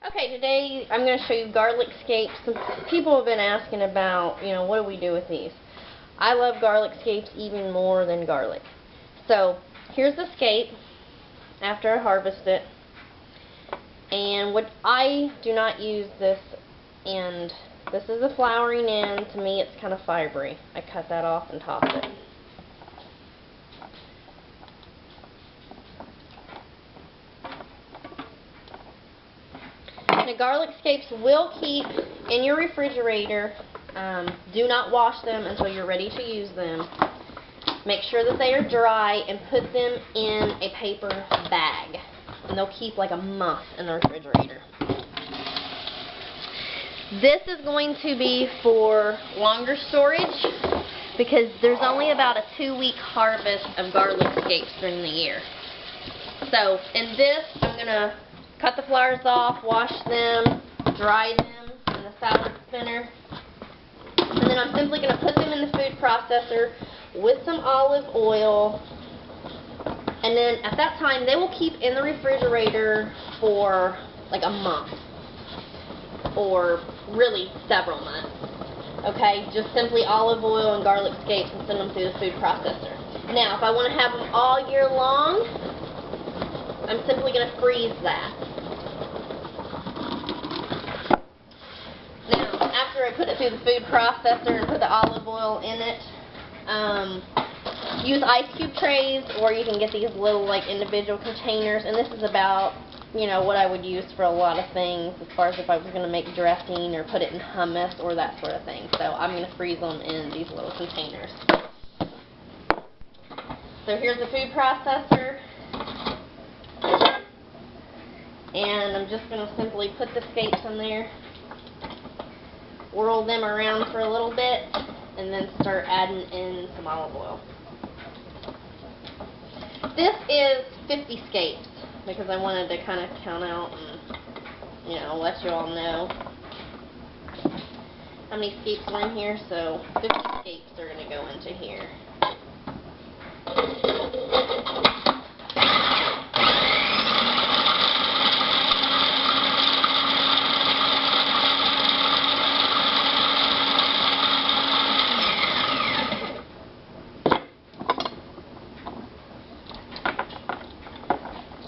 Okay, today I'm going to show you garlic scapes. Some people have been asking about, what do we do with these? I love garlic scapes even more than garlic. So, here's the scape after I harvest it. And what I do not use this end. This is a flowering end. To me, it's kind of fibery. I cut that off and toss it. The garlic scapes will keep in your refrigerator. Do not wash them until you're ready to use them. Make sure that they are dry and put them in a paper bag. And they'll keep like a month in the refrigerator. This is going to be for longer storage because there's only about a 2-week harvest of garlic scapes during the year. So in this, I'm going to cut the flowers off, wash them, dry them in the salad spinner, and then I'm simply going to put them in the food processor with some olive oil, and then at that time they will keep in the refrigerator for like a month, or really several months. Okay, just simply olive oil and garlic scapes and send them through the food processor. Now, if I want to have them all year long, I'm simply going to freeze that. Now, after I put it through the food processor and put the olive oil in it, use ice cube trays, or you can get these little like individual containers, and this is about, what I would use for a lot of things as far as if I was going to make dressing or put it in hummus or that sort of thing. So I'm going to freeze them in these little containers. So here's the food processor. And I'm just going to simply put the scapes in there, whirl them around for a little bit, and then start adding in some olive oil. This is 50 scapes because I wanted to kind of count out and, let you all know how many scapes are in here. So 50 scapes are going to go into here.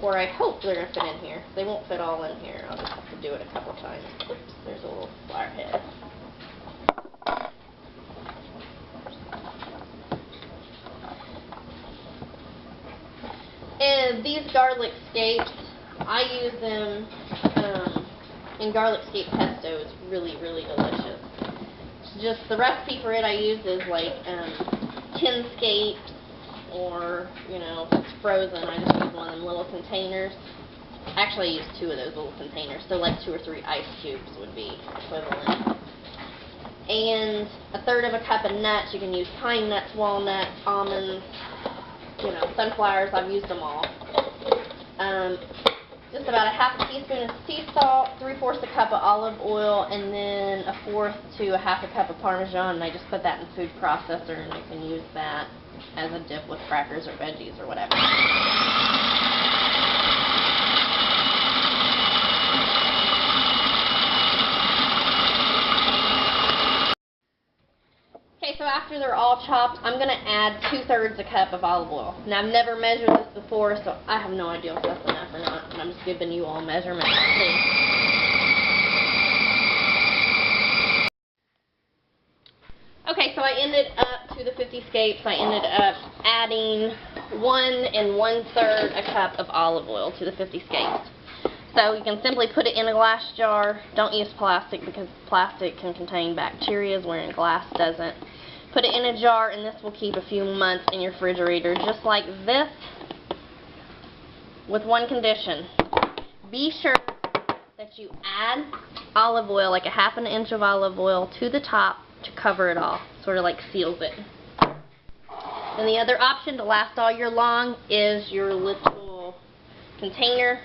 Or I hope they're going to fit in here. They won't fit all in here. I'll just have to do it a couple times. Oops, there's a little flower head. And these garlic scapes, I use them in garlic scape pesto. It's really, really delicious. Just the recipe for it I use is like 10 scapes, or, if it's frozen, I just use one of them little containers. Actually, I use 2 of those little containers, so like 2 or 3 ice cubes would be equivalent. And 1/3 of a cup of nuts. You can use pine nuts, walnuts, almonds, sunflowers. I've used them all. Just about a 1/2 teaspoon of sea salt, 3/4 a cup of olive oil, and then 1/4 to a 1/2 cup of Parmesan. And I just put that in the food processor, and you can use that as a dip with crackers or veggies or whatever. Okay, so after they're all chopped, I'm going to add 2/3 a cup of olive oil. Now, I've never measured this before, so I have no idea if that's enough or not, and I'm just giving you all measurements. Okay, so I ended up, to the 50 scapes, I ended up adding 1 1/3 a cup of olive oil to the 50 scapes. So you can simply put it in a glass jar. Don't use plastic because plastic can contain bacteria, whereas glass doesn't. Put it in a jar, and this will keep a few months in your refrigerator, just like this, with one condition. Be sure that you add olive oil, like a 1/2 inch of olive oil, to the top to cover it all, sort of like seals it. And the other option to last all year long is your little container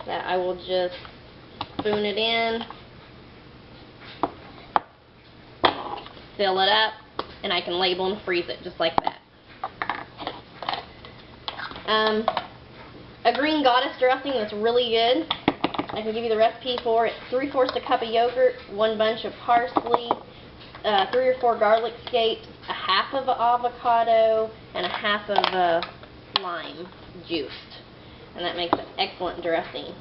that I will just spoon it in, fill it up, and I can label and freeze it just like that. A green goddess dressing that's really good I can give you the recipe for it. 3/4 a cup of yogurt, 1 bunch of parsley, 3 or 4 garlic scapes, a half of avocado, and a half of lime juiced. And that makes an excellent dressing.